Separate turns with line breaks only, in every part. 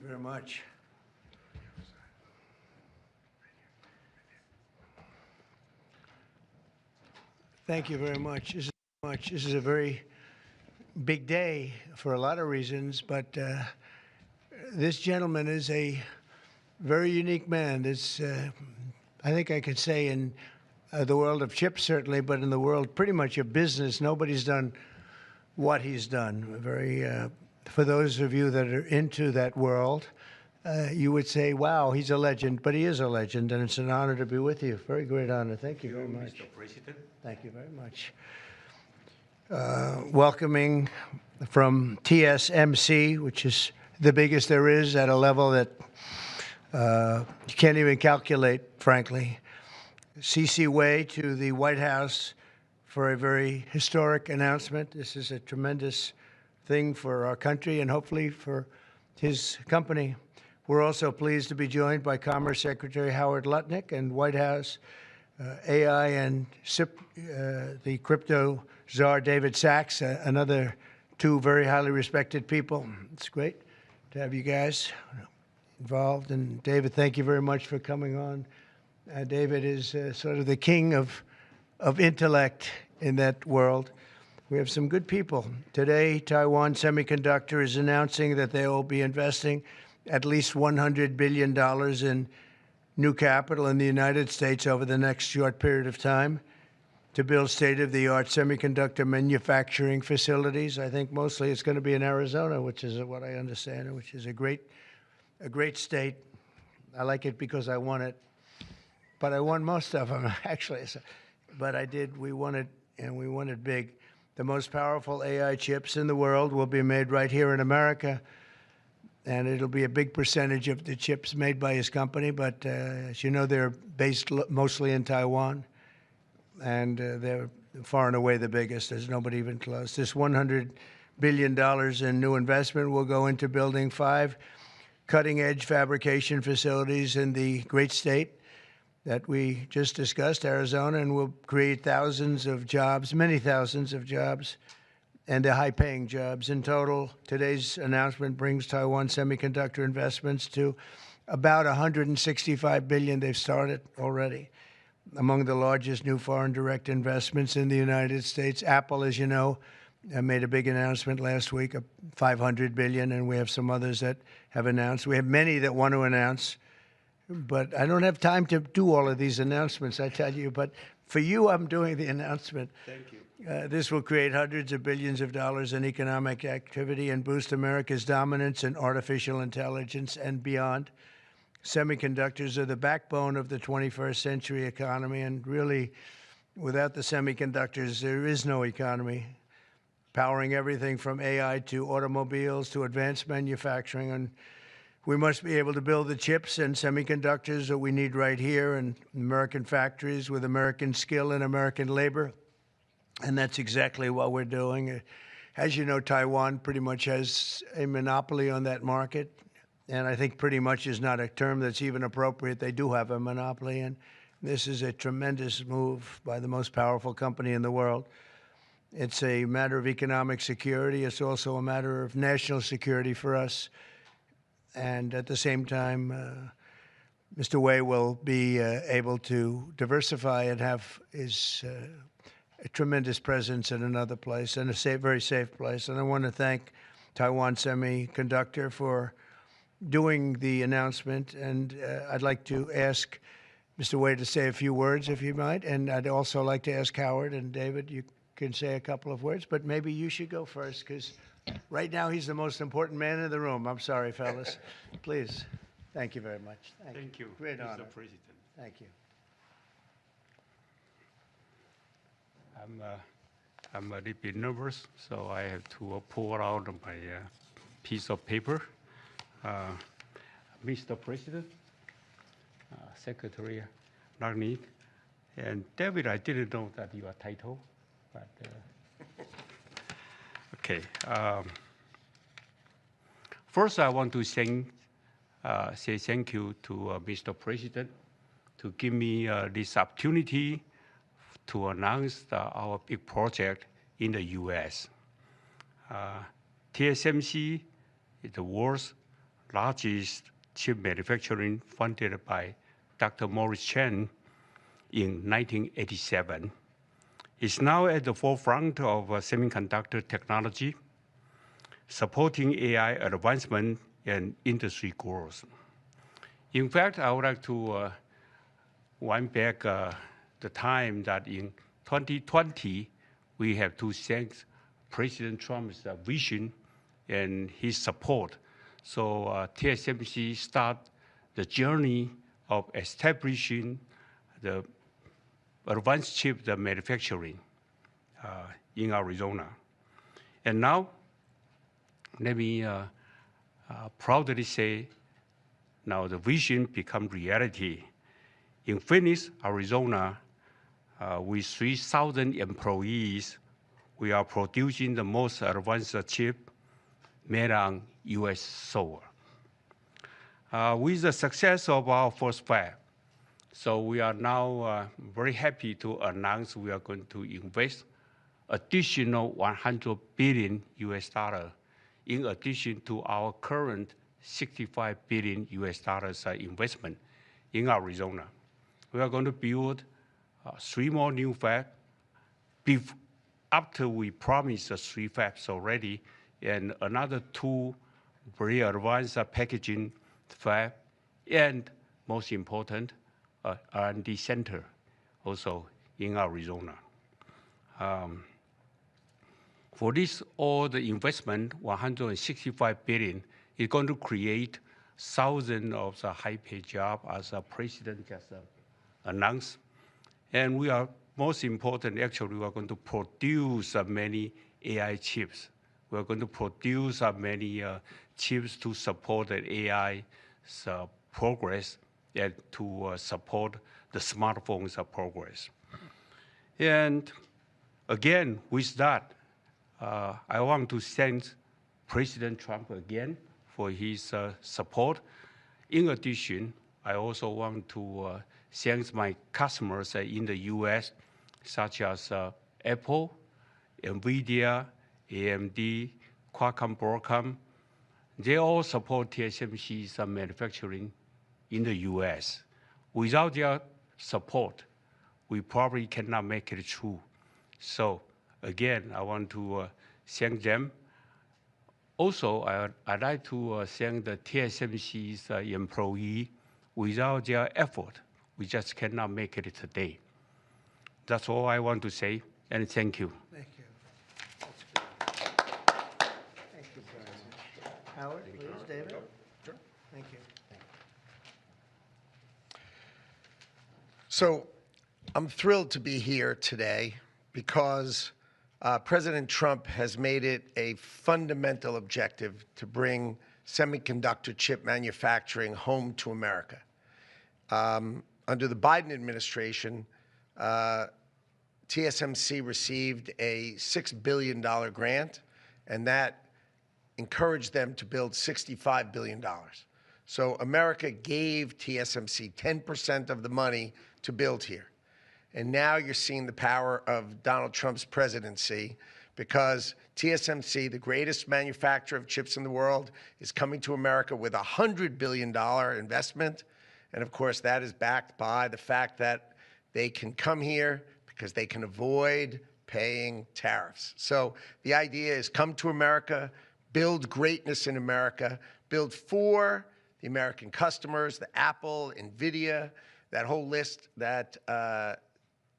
you very much. Thank you very much. This is a very big day for a lot of reasons, but this gentleman is a very unique man. I think I could say in the world of chips, certainly, but in the world pretty much of business, nobody's done what he's done. For those of you that are into that world, you would say, wow, he's a legend, but he is a legend, and it's an honor to be with you. Very great honor. Thank you very much.
Mr. President.
Thank you very much. Welcoming from TSMC, which is the biggest there is at a level that you can't even calculate, frankly. C.C. Wei to the White House for a very historic announcement. This is a tremendous thing for our country and hopefully for his company. We're also pleased to be joined by Commerce Secretary Howard Lutnick and White House AI and SIP, the crypto czar David Sachs, another two very highly respected people. It's great to have you guys involved. And David, thank you very much for coming on. David is sort of the king of intellect in that world. We have some good people. Today, Taiwan Semiconductor is announcing that they will be investing at least $100 billion in new capital in the United States over the next short period of time to build state-of-the-art semiconductor manufacturing facilities. I think mostly it's going to be in Arizona, which is what I understand, which is a great state. I like it because I won it, but I won most of them, actually. But I did. We won it, and we won it big. The most powerful AI chips in the world will be made right here in America, and it'll be a big percentage of the chips made by his company. But as you know, they're based mostly in Taiwan, and they're far and away the biggest. There's nobody even close. This $100 billion in new investment will go into building 5 cutting-edge fabrication facilities in the great state that we just discussed, Arizona, and will create thousands of jobs, many thousands of jobs, and they're high-paying jobs. In total, today's announcement brings Taiwan Semiconductor investments to about $165 billion. They've started already. Among the largest new foreign direct investments in the United States, Apple, as you know, made a big announcement last week of $500 billion, and we have some others that have announced. We have many that want to announce, but I don't have time to do all of these announcements, I tell you. But for you, I'm doing the announcement.
Thank you.
This will create hundreds of billions of dollars in economic activity and boost America's dominance in artificial intelligence and beyond. Semiconductors are the backbone of the 21st century economy, and really, without the semiconductors, there is no economy, powering everything from AI to automobiles to advanced manufacturing. And we must be able to build the chips and semiconductors that we need right here in American factories with American skill and American labor. And that's exactly what we're doing. As you know, Taiwan pretty much has a monopoly on that market. And I think pretty much is not a term that's even appropriate. They do have a monopoly. And this is a tremendous move by the most powerful company in the world. It's a matter of economic security. It's also a matter of national security for us. And at the same time, Mr. Wei will be able to diversify and have his a tremendous presence in another place, and a very safe place. And I want to thank Taiwan Semiconductor for doing the announcement. And I'd like to ask Mr. Wei to say a few words, if you might. And I'd also like to ask Howard and David, you can say a couple of words, but maybe you should go first, because right now he's the most important man in the room. I'm sorry, fellas. Please. Thank you very much.
Thank you,
Great
Mr.
honor.
President.
Thank you.
I'm a little bit nervous, so I have to pull out my piece of paper. Mr. President, Secretary Lutnick, and David, I didn't know that your title, but okay. First, I want to say thank you to Mr. President to give me this opportunity to announce our big project in the U.S. TSMC is the world's largest chip manufacturing funded by Dr. Morris Chen in 1987. It's now at the forefront of semiconductor technology, supporting AI advancement and industry growth. In fact, I would like to wind back the time that in 2020, we have to thank President Trump's vision and his support. So TSMC start the journey of establishing the advanced chip manufacturing in Arizona. And now, let me proudly say, now the vision become reality. In Phoenix, Arizona, with 3,000 employees, we are producing the most advanced chip made on US soil. With the success of our first fab, so we are now very happy to announce we are going to invest additional $100 billion US dollar in addition to our current $65 billion US dollars investment in Arizona. We are going to build 3 more new fabs after we promised 3 fabs already, and another 2 very advanced packaging fab, and most important, R&D center also in Arizona. For this, all the investment, $165 billion, is going to create thousands of the high-paid jobs, as the president just announced. And we are, most important, actually, we are going to produce many AI chips. We are going to produce many chips to support the AI progress and to support the smartphones progress. And again, with that, I want to thank President Trump again for his support. In addition, I also want to thank my customers in the US, such as Apple, NVIDIA, AMD, Qualcomm, Broadcom. They all support TSMC's manufacturing in the US. Without their support, we probably cannot make it through. So again, I want to thank them. Also, I'd like to thank the TSMC's employee. Without their effort, we just cannot make it today. That's all I want to say, and thank you.
Thank you. Thank you very much. Howard, please, David?
Sure.
Thank you.
So I'm thrilled to be here today because President Trump has made it a fundamental objective to bring semiconductor chip manufacturing home to America. Under the Biden administration, TSMC received a $6 billion grant, and that encouraged them to build $65 billion. So America gave TSMC 10% of the money to build here. And now you're seeing the power of Donald Trump's presidency, because TSMC, the greatest manufacturer of chips in the world, is coming to America with a $100 billion investment. And of course, that is backed by the fact that they can come here because they can avoid paying tariffs. So the idea is come to America, build greatness in America, build for the American customers, the Apple, NVIDIA, that whole list that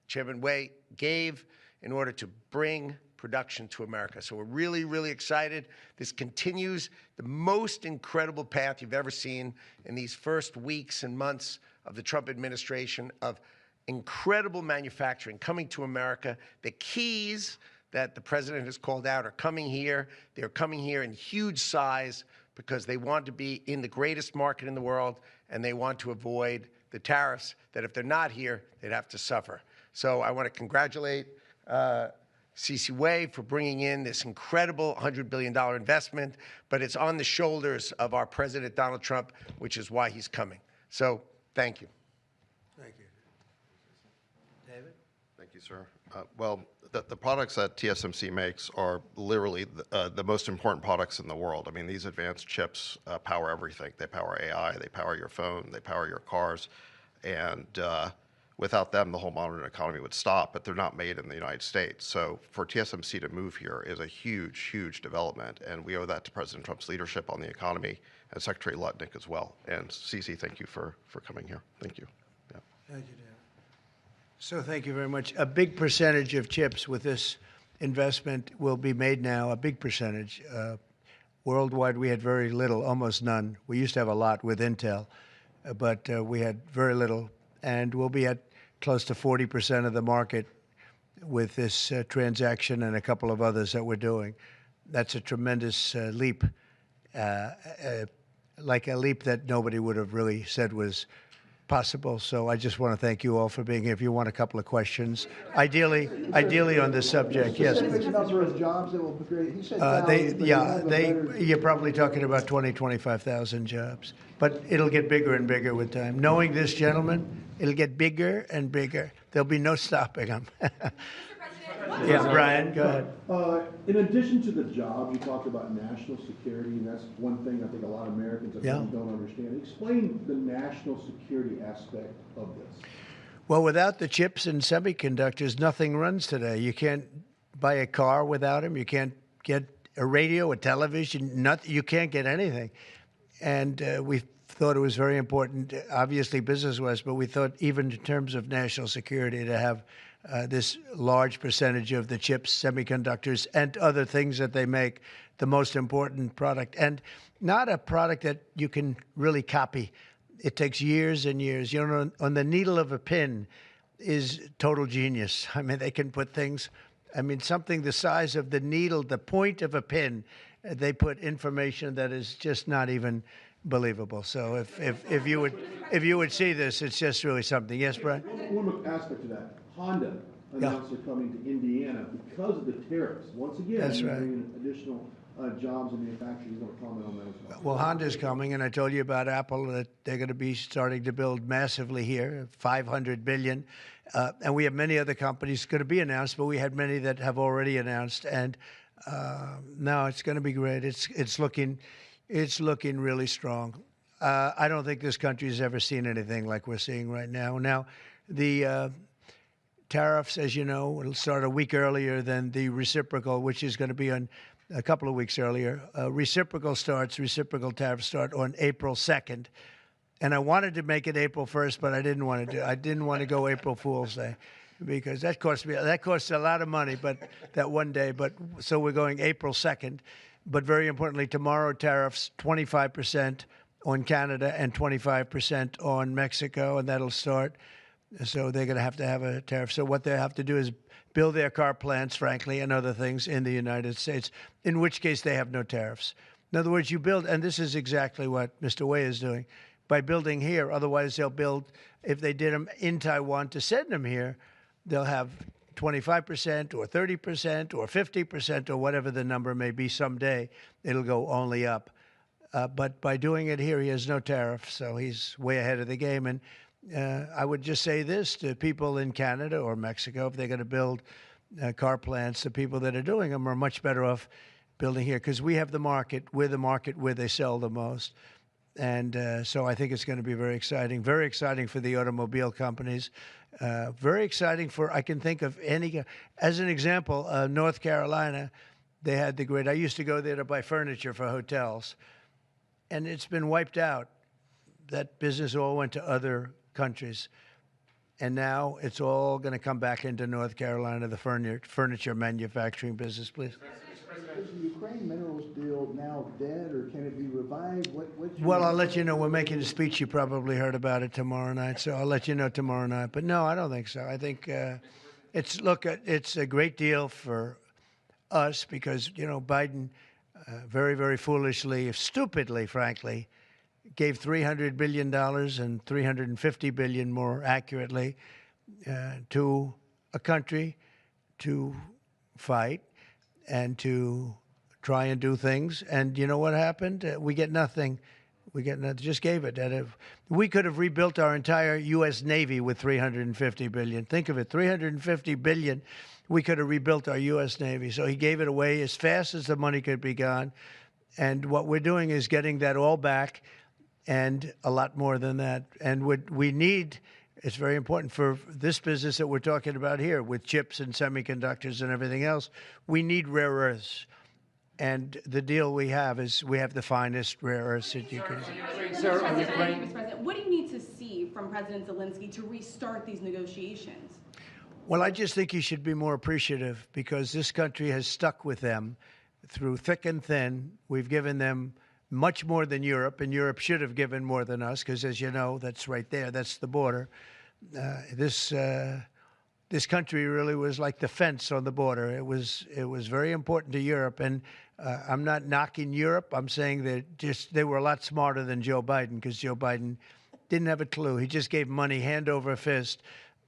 Chairman Wei gave in order to bring production to America. So we're really, really excited. This continues the most incredible path you've ever seen in these first weeks and months of the Trump administration of incredible manufacturing coming to America. The keys that the president has called out are coming here. They're coming here in huge size because they want to be in the greatest market in the world, and they want to avoid the tariffs that if they're not here, they'd have to suffer. So I want to congratulate C.C. Wei for bringing in this incredible $100 billion investment, but it's on the shoulders of our President Donald Trump, which is why he's coming. So thank you.
Thank you. David?
Thank you, sir. Well, the products that TSMC makes are literally the most important products in the world. I mean, these advanced chips power everything. They power AI, they power your phone, they power your cars, and without them, the whole modern economy would stop, but they're not made in the United States. So for TSMC to move here is a huge, huge development, and we owe that to President Trump's leadership on the economy and Secretary Lutnick as well. And Cece, thank you for coming here. Thank you. Yeah.
Thank you, Dan. So thank you very much. A big percentage of chips with this investment will be made now, a big percentage. Worldwide, we had very little, almost none. We used to have a lot with Intel, but we had very little. And we'll be at close to 40% of the market with this transaction and a couple of others that we're doing. That's a tremendous leap, like a leap that nobody would have really said was possible. So I just want to thank you all for being here. If you want a couple of questions, ideally on this subject, yes.
Specific number of jobs that will be created. He said thousands,
You're probably talking about 20, 25,000 jobs, but it'll get bigger and bigger with time. Knowing this gentleman, it'll get bigger and bigger. There'll be no stopping him. Yeah, Brian, go ahead.
In addition to the jobs, you talked about national security, and that's one thing I think a lot of Americans don't understand. Explain the national security aspect of this.
Well, without the chips and semiconductors, nothing runs today. You can't buy a car without them. You can't get a radio, a television, nothing. You can't get anything. And we thought it was very important, obviously business-wise, but we thought even in terms of national security to have this large percentage of the chips, semiconductors, and other things that they make, the most important product. And not a product that you can really copy. It takes years and years. You know, on the needle of a pin is total genius. I mean, they can put things, I mean, something the size of the needle, the point of a pin, they put information that is just not even believable. So if you would see this, it's just really something. Yes, Brian?
One aspect of that, Honda announced they're coming to Indiana because of the tariffs. Once again,
that's right.
Bringing additional jobs in manufacturing. You want to comment on that as well?
Well, Honda's coming, and I told you about Apple that they're going to be starting to build massively here, $500 billion. And we have many other companies going to be announced, but we had many that have already announced. And no, it's going to be great. It's looking really strong. I don't think this country has ever seen anything like we're seeing right now. Now, the tariffs, as you know, will start a week earlier than the reciprocal, which is going to be on a couple of weeks earlier. Reciprocal tariffs start on April 2nd. And I wanted to make it April 1st, but I didn't want to go April Fool's Day because that costs a lot of money, but that one day. But so we're going April 2nd. But very importantly, tomorrow tariffs 25% on Canada and 25% on Mexico, and that'll start. So they're going to have a tariff. So what they have to do is build their car plants, frankly, and other things in the United States, in which case they have no tariffs. In other words, you build, and this is exactly what Mr. Wei is doing, by building here. Otherwise, they'll build, if they did them in Taiwan to send them here, they'll have 25% or 30% or 50% or whatever the number may be someday. It'll go only up. But by doing it here, he has no tariff, so he's way ahead of the game. And I would just say this to people in Canada or Mexico, if they're going to build car plants, the people that are doing them are much better off building here because we have the market. We're the market where they sell the most. And so I think it's going to be very exciting for the automobile companies. Very exciting for, I can think of any, as an example, North Carolina, they had the great, I used to go there to buy furniture for hotels, and it's been wiped out. That business all went to other countries. And now it's all going to come back into North Carolina, the furniture manufacturing business, please.
Is the Ukraine minerals deal now dead, or can it be revived?
Well, I'll let you know. We're making a speech. You probably heard about it tomorrow night, so I'll let you know tomorrow night. But no, I don't think so. I think it's a great deal for us because, you know, Biden very, very foolishly, stupidly, frankly, gave $300 billion and $350 billion more accurately to a country to fight and to try and do things. And you know what happened? We get nothing. We get nothing. Just gave it. We could have rebuilt our entire U.S. Navy with $350 billion. Think of it, $350 billion. We could have rebuilt our U.S. Navy. So he gave it away as fast as the money could be gone. And what we're doing is getting that all back and a lot more than that. And we need, it's very important for this business that we're talking about here with chips and semiconductors and everything else. We need rare earths. And the deal we have is we have the finest rare earths that you can.
Sir, on Ukraine. Mr. President, what do you need to see from President Zelensky to restart these negotiations?
Well, I just think he should be more appreciative because this country has stuck with them through thick and thin. We've given them much more than Europe, and Europe should have given more than us because, as you know, that's right there. That's the border. This country really was like the fence on the border. It was very important to Europe, and I'm not knocking Europe. I'm saying that they were a lot smarter than Joe Biden because Joe Biden didn't have a clue. He just gave money hand over fist,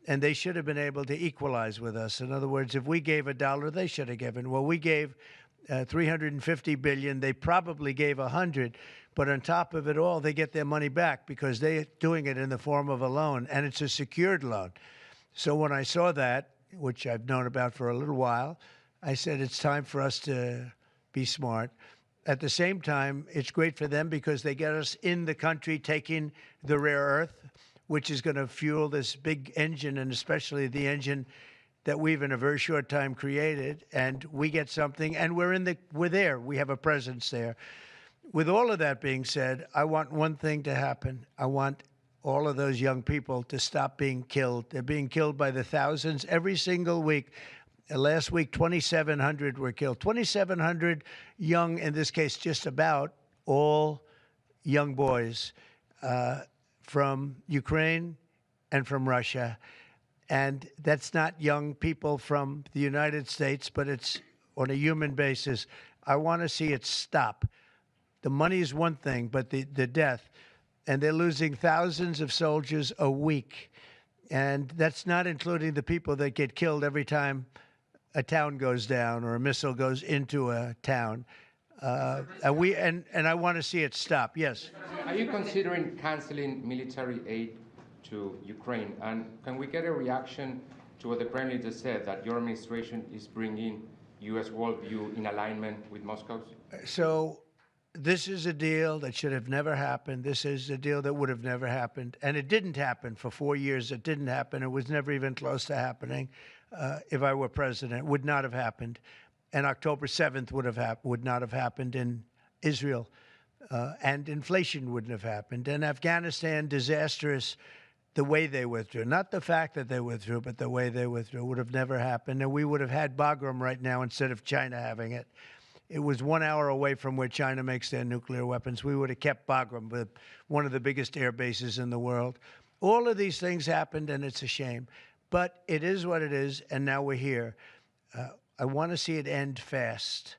and they should have been able to equalize with us. In other words, if we gave $1, they should have given. Well, we gave $350 billion. They probably gave $100, but on top of it all, they get their money back because they're doing it in the form of a loan, and it's a secured loan. So when I saw that, which I've known about for a little while, I said it's time for us to be smart. At the same time, it's great for them because they get us in the country taking the rare earth, which is going to fuel this big engine, and especially the engine that we've in a very short time created. And we get something, and we're there. We have a presence there. With all of that being said, I want one thing to happen. I want all of those young people to stop being killed. They're being killed by the thousands every single week. Last week, 2,700 were killed. 2,700 young, in this case, just about all young boys from Ukraine and from Russia. And that's not young people from the United States, but it's on a human basis. I want to see it stop. The money is one thing, but the death. And they're losing thousands of soldiers a week. And that's not including the people that get killed every time a town goes down or a missile goes into a town. And I want to see it stop. Yes.
Are you considering canceling military aid to Ukraine? And can we get a reaction to what the Kremlin just said, that your administration is bringing U.S. worldview in alignment with Moscow's?
So this is a deal that should have never happened. This is a deal that would have never happened. And it didn't happen for 4 years. It didn't happen. It was never even close to happening. If I were president, it would not have happened. And October 7th would not have happened in Israel. And inflation wouldn't have happened. And Afghanistan, disastrous, the way they withdrew. Not the fact that they withdrew, but the way they withdrew would have never happened. And we would have had Bagram right now instead of China having it. It was 1 hour away from where China makes their nuclear weapons. We would have kept Bagram, with one of the biggest air bases in the world. All of these things happened, and it's a shame. But it is what it is, and now we're here. I want to see it end fast.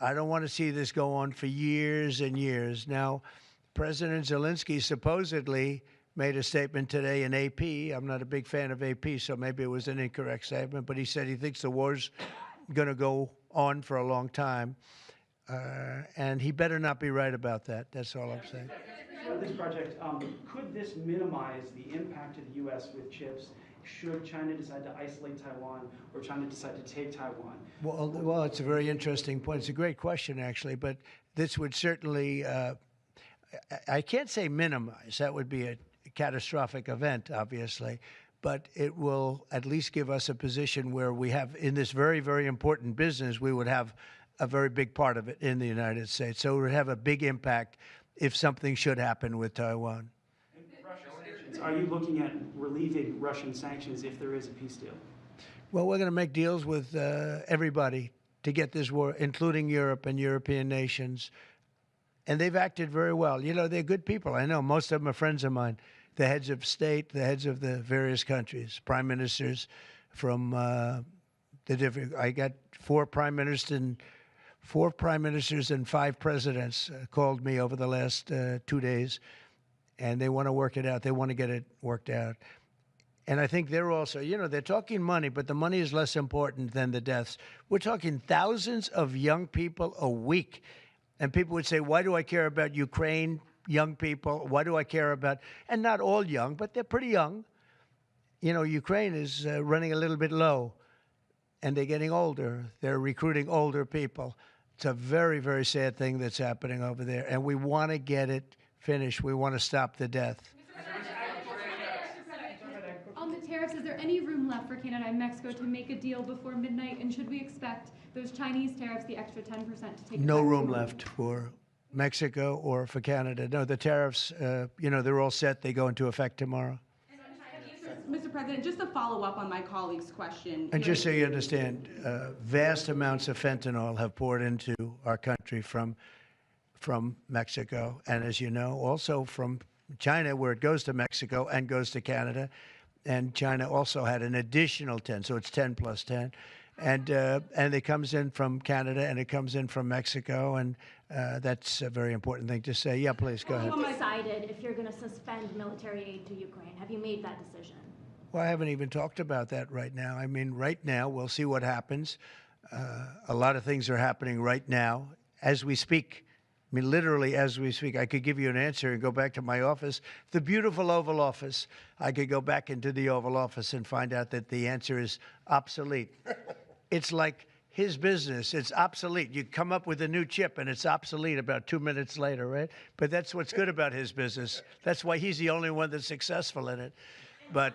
I don't want to see this go on for years and years. Now, President Zelensky supposedly made a statement today in AP. I'm not a big fan of AP, so maybe it was an incorrect statement, but he said he thinks the war's going to go on for a long time, and he better not be right about that. That's all I'm saying.
This project, could this minimize the impact to the U.S. with chips should China decide to isolate Taiwan or China decide to take Taiwan?
Well, it's a very interesting point. It's a great question, actually, but this would certainly, I can't say minimize. That would be a catastrophic event, obviously. But it will at least give us a position where we have, in this very, very important business, we would have a very big part of it in the United States. So it would have a big impact if something should happen with Taiwan.
Are you looking at relieving Russian sanctions if there is a peace deal?
Well, we're going to make deals with everybody to get this war, including Europe and European nations. And they've acted very well. You know, they're good people. I know most of them are friends of mine. The heads of state, the heads of the various countries, prime ministers from the different. I got four prime ministers and 5 presidents called me over the last 2 days, and they want to work it out. They want to get it worked out. And I think they're also, you know, they're talking money, but the money is less important than the deaths. We're talking thousands of young people a week. And people would say, why do I care about Ukraine young people. Why do I care about? And not all young, but they're pretty young. You know, Ukraine is running a little bit low, and they're getting older. They're recruiting older people. It's a very, very sad thing that's happening over there, and we want to get it finished. We want to stop the death.
On the tariffs, is there any room left for Canada and Mexico to make a deal before midnight? And should we expect those Chinese tariffs, the extra 10%, to take
No
effect
room
tomorrow?
left for Mexico or for Canada. No, the tariffs, they're all set. They go into effect tomorrow.
Mr. President, just to follow up on my colleague's question.
And just so you understand, vast amounts of fentanyl have poured into our country from Mexico, and as you know, also from China, where it goes to Mexico and goes to Canada. And China also had an additional 10, so it's 10 plus 10. And it comes in from Canada and it comes in from Mexico, and that's a very important thing to say. Yeah, please, go ahead.
Have you decided if you're going to suspend military aid to Ukraine? Have you made that decision?
Well, I haven't even talked about that right now. I mean, right now, we'll see what happens. A lot of things are happening right now as we speak. I mean, literally as we speak. I could give you an answer and go back to my office, the beautiful Oval Office. I could go back into the Oval Office and find out that the answer is obsolete. It's like his business. It's obsolete. You come up with a new chip and it's obsolete about 2 minutes later, right? But that's what's good about his business. That's why he's the only one that's successful in it. But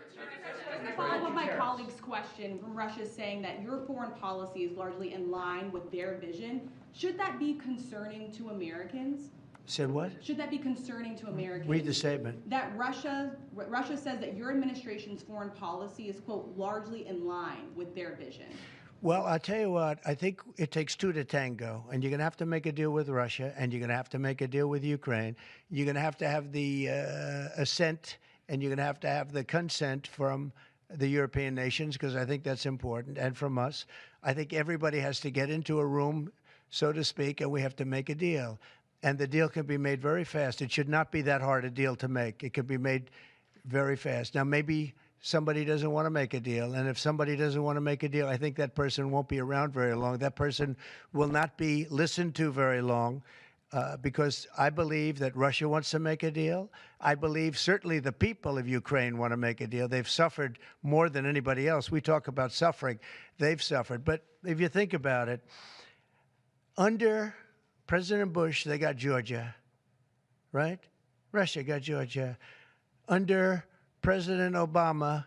to follow up with my colleague's question, from Russia saying that your foreign policy is largely in line with their vision, should that be concerning to Americans?
said what?
Should that be concerning to Americans?
Read the statement.
That Russia says that your administration's foreign policy is, quote, largely in line with their vision.
Well, I'll tell you what, I think it takes two to tango, and you're going to have to make a deal with Russia, and you're going to have to make a deal with Ukraine. You're going to have the assent, and you're going to have the consent from the European nations, because I think that's important, and from us. I think everybody has to get into a room, so to speak, and we have to make a deal. And the deal can be made very fast. It should not be that hard a deal to make. It can be made very fast. Now, maybe somebody doesn't want to make a deal. And if somebody doesn't want to make a deal, I think that person won't be around very long. That person will not be listened to very long, because I believe that Russia wants to make a deal. I believe certainly the people of Ukraine want to make a deal. They've suffered more than anybody else. We talk about suffering. They've suffered. But if you think about it, under President Bush, they got Georgia, right? Russia got Georgia. Under President Obama,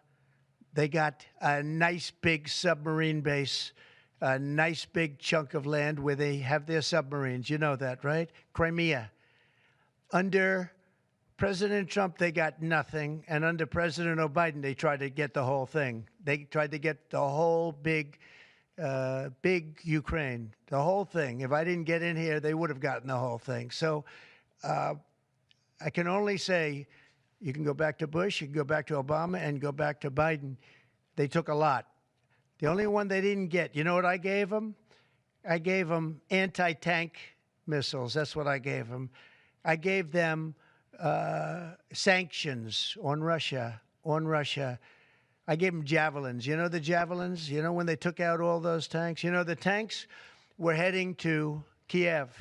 they got a nice big submarine base, a nice big chunk of land where they have their submarines. You know that, right? Crimea. Under President Trump, they got nothing. And under President Biden, they tried to get the whole thing. They tried to get the whole big Ukraine, the whole thing. If I didn't get in here, they would have gotten the whole thing. So I can only say, you can go back to Bush, you can go back to Obama, and go back to Biden. They took a lot. The only one they didn't get, you know what I gave them? I gave them anti-tank missiles. That's what I gave them. I gave them sanctions on Russia. I gave them javelins. You know the javelins? You know when they took out all those tanks? You know the tanks were heading to Kiev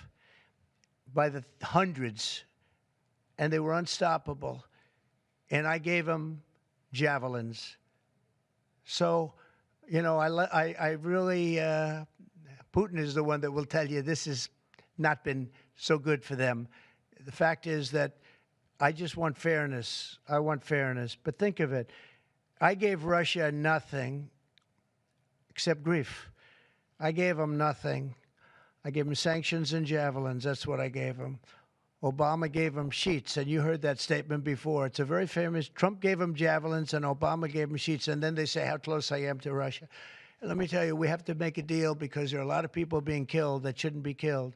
by the hundreds, and they were unstoppable. And I gave them javelins. So, you know, I really, Putin is the one that will tell you this has not been so good for them. The fact is that I just want fairness. I want fairness. But think of it. I gave Russia nothing except grief. I gave them nothing. I gave them sanctions and javelins. That's what I gave them. Obama gave them sheets, and you heard that statement before. It's a very famous. Trump gave them javelins, and Obama gave them sheets, and then they say how close I am to Russia. And let me tell you, we have to make a deal because there are a lot of people being killed that shouldn't be killed.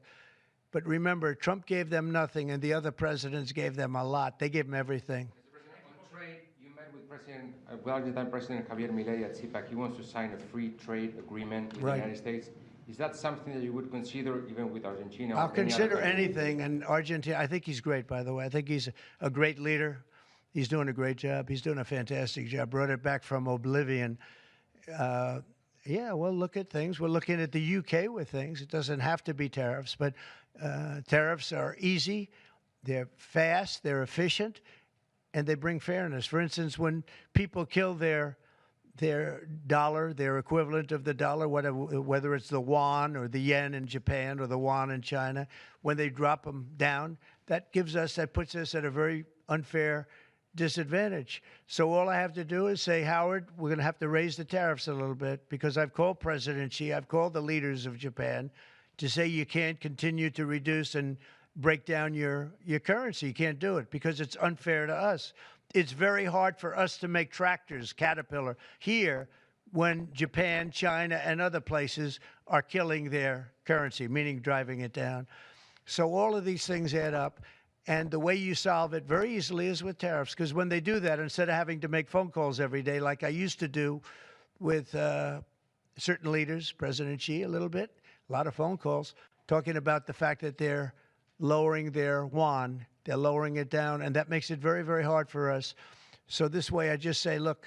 But remember, Trump gave them nothing, and the other presidents gave them a lot. They gave them everything.
On trade, you met with Argentine President Javier Milei at CPAC. He wants to sign a free trade agreement with the United States. Is that something that you would consider even with Argentina?
I'll consider anything. And Argentina, I think he's great, by the way. I think he's a great leader. He's doing a great job. He's doing a fantastic job. Brought it back from oblivion. Yeah, we'll look at things. We're looking at the UK with things. It doesn't have to be tariffs, but tariffs are easy. They're fast, they're efficient, and they bring fairness. For instance, when people kill their dollar, their equivalent of the dollar, whether it's the yuan or the yen in Japan or the yuan in China, when they drop them down, that puts us at a very unfair disadvantage. So all I have to do is say, Howard, we're going to have to raise the tariffs a little bit, because I've called President Xi, I've called the leaders of Japan to say you can't continue to reduce and break down your currency. You can't do it because it's unfair to us. It's very hard for us to make tractors, Caterpillar, here when Japan, China, and other places are killing their currency, meaning driving it down. So all of these things add up. And the way you solve it very easily is with tariffs, because when they do that, instead of having to make phone calls every day like I used to do with certain leaders, President Xi a little bit, a lot of phone calls, talking about the fact that they're lowering their yuan, they're lowering it down, and that makes it very, very hard for us. So this way I just say, look,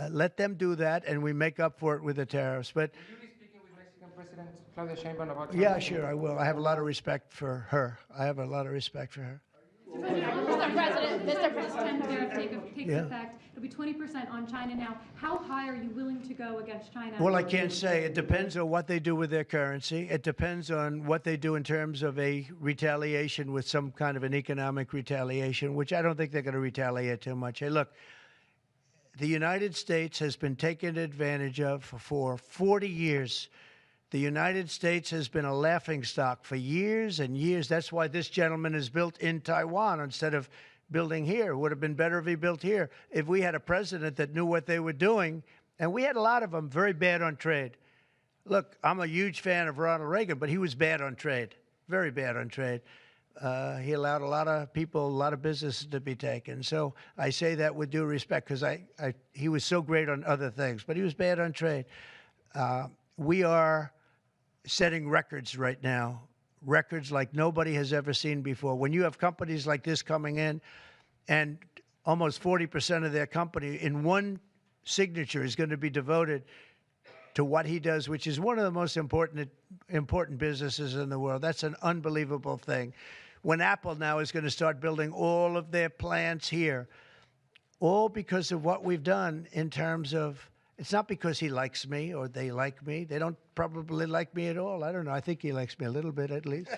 let them do that, and we make up for it with the tariffs. But
Will you be speaking with Mexican President Claudia Sheinbaum about
yeah, sure, I will. I have a lot of respect for her. I have a lot of respect for her.
Mr. President, Mr. President, tariff takes effect. It'll be 20% on China now. How high are you willing to go against China?
Well, I can't say. It depends on what they do with their currency. It depends on what they do in terms of a retaliation, with some kind of an economic retaliation, which I don't think they're going to retaliate too much. Hey, look, the United States has been taken advantage of for 40 years. The United States has been a laughingstock for years and years. That's why this gentleman is built in Taiwan instead of building here. It would have been better if he built here. If we had a president that knew what they were doing, and we had a lot of them very bad on trade. Look, I'm a huge fan of Ronald Reagan, but he was bad on trade, very bad on trade. He allowed a lot of people, a lot of businesses to be taken. So I say that with due respect, because he was so great on other things, but he was bad on trade. We are setting records right now, records like nobody has ever seen before. When you have companies like this coming in, and almost 40% of their company in one signature is going to be devoted to what he does, which is one of the most important businesses in the world. That's an unbelievable thing. When Apple now is going to start building all of their plants here, all because of what we've done in terms of, it's not because he likes me or they like me. They don't probably like me at all. I don't know. I think he likes me a little bit at least.